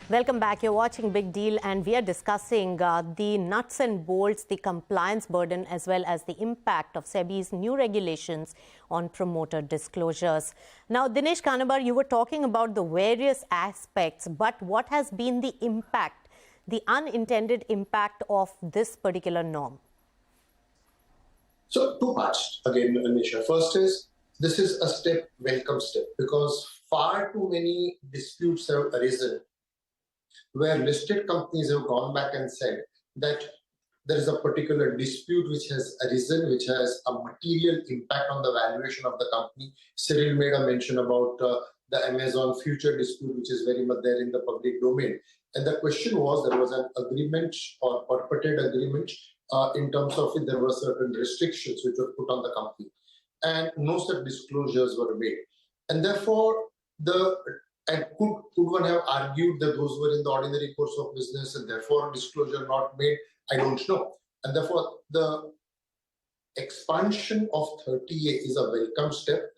Welcome back. You're watching Big Deal, and we are discussing the nuts and bolts, the compliance burden, as well as the impact of SEBI's new regulations on promoter disclosures. Now, Dinesh, Kanabar, you were talking about the various aspects, but what has been the impact, the unintended impact of this particular norm? So, two parts again, Nisha. First is, this is a welcome step, because far too many disputes have arisen where listed companies have gone back and said that there is a particular dispute which has arisen, which has a material impact on the valuation of the company. Cyril made a mention about the Amazon future dispute, which is very much there in the public domain. And the question was, there was an agreement or purported agreement in terms of it, there were certain restrictions which were put on the company, and no such disclosures were made. And therefore, could one have argued that those were in the ordinary course of business and therefore disclosure not made? I don't know. And therefore, the expansion of 30A is a welcome step.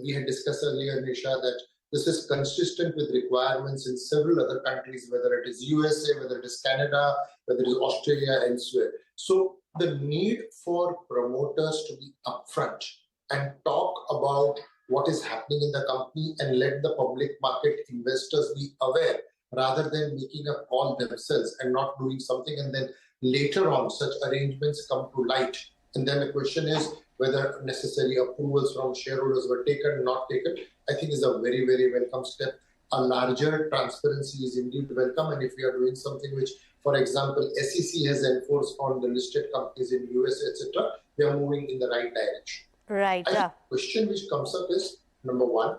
We had discussed earlier, Nisha, that this is consistent with requirements in several other countries, whether it is USA, whether it is Canada, whether it is Australia, elsewhere. So the need for promoters to be upfront and talk about what is happening in the company and let the public market investors be aware, rather than making a call themselves and not doing something, and then later on such arrangements come to light. And then the question is whether necessary approvals from shareholders were taken or not taken. I think is a very, very welcome step. A larger transparency is indeed welcome. And if we are doing something which, for example, SEC has enforced on the listed companies in USA, etc., we are moving in the right direction. Right. The question which comes up is, number one,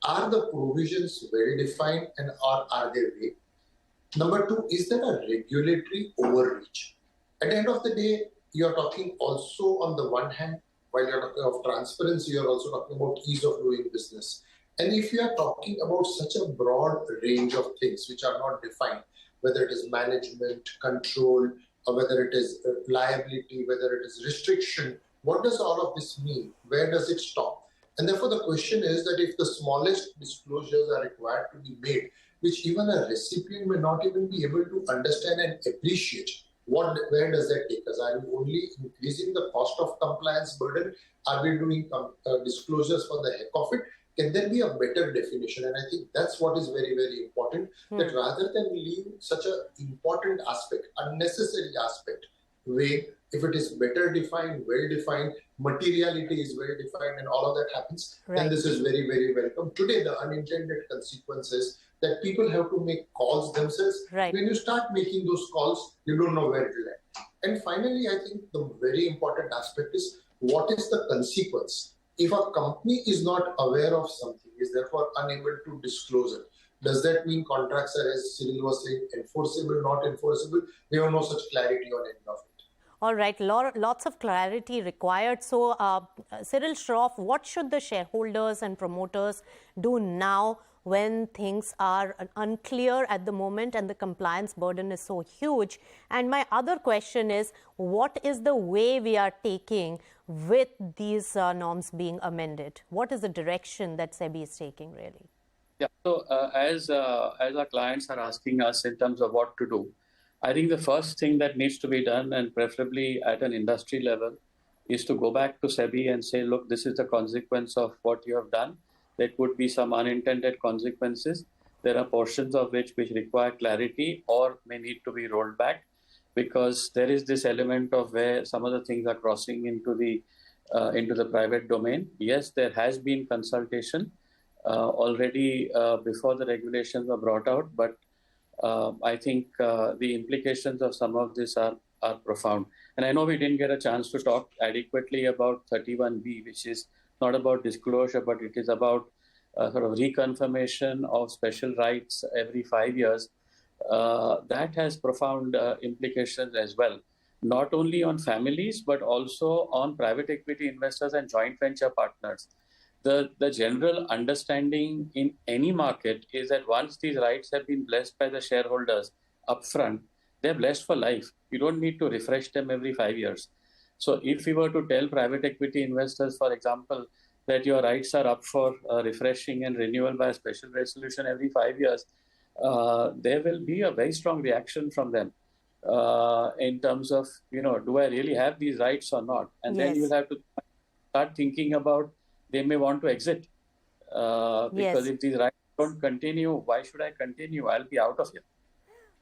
are the provisions well defined and are they vague? Number two, is there a regulatory overreach? At the end of the day, you're talking also on the one hand, while you're talking of transparency, you're also talking about ease of doing business. And if you are talking about such a broad range of things which are not defined, whether it is management, control, or whether it is liability, whether it is restriction, what does all of this mean? Where does it stop? And therefore, the question is that if the smallest disclosures are required to be made, which even a recipient may not even be able to understand and appreciate, where does that take us? Are we only increasing the cost of compliance burden? Are we doing disclosures for the heck of it? Can there be a better definition? And I think that's what is very, very important, that rather than leave such an important aspect, unnecessary aspect, vague, if it is better defined, well defined, materiality is well defined, and all of that happens, then this is very, very welcome. Today, the unintended consequences that people have to make calls themselves. When you start making those calls, you don't know where to land. And finally, I think the very important aspect is, what is the consequence? If a company is not aware of something, is therefore unable to disclose it, does that mean contracts are, as Cyril was saying, enforceable, not enforceable? We have no such clarity on any of it. All right, lots of clarity required. So, Cyril, Shroff, what should the shareholders and promoters do now when things are unclear at the moment and the compliance burden is so huge? And my other question is, what is the way we are taking with these norms being amended? What is the direction that SEBI is taking, really? Yeah, so as our clients are asking us in terms of what to do, I think the first thing that needs to be done, and preferably at an industry level, is to go back to SEBI and say, look, this is the consequence of what you have done. There could be some unintended consequences. There are portions of which require clarity or may need to be rolled back, because there is this element of where some of the things are crossing into the private domain. Yes, there has been consultation already before the regulations were brought out, but I think the implications of some of this are profound. And I know we didn't get a chance to talk adequately about 31B, which is not about disclosure, but it is about sort of reconfirmation of special rights every 5 years. That has profound implications as well, not only on families, but also on private equity investors and joint venture partners. The general understanding in any market is that once these rights have been blessed by the shareholders upfront, they're blessed for life. You don't need to refresh them every 5 years. So if we were to tell private equity investors, for example, that your rights are up for refreshing and renewal by a special resolution every 5 years, there will be a very strong reaction from them in terms of, do I really have these rights or not? And then you'll have to start thinking about they may want to exit because if these rights don't continue, why should I continue? I'll be out of here.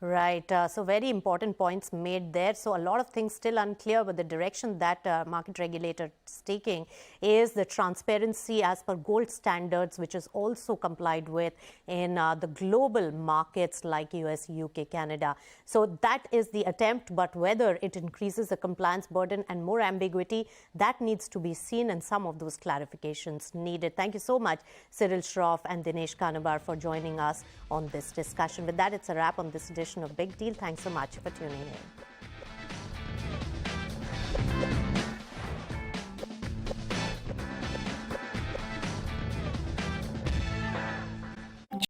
Right. So very important points made there. So a lot of things still unclear, but the direction that market regulator is taking is the transparency as per gold standards, which is also complied with in the global markets like US, UK, Canada. So that is the attempt, but whether it increases the compliance burden and more ambiguity, that needs to be seen, and some of those clarifications needed. Thank you so much, Cyril Shroff and Dinesh Kanabar, for joining us on this discussion. With that, it's a wrap on this edition of Big Deal. Thanks so much for tuning in.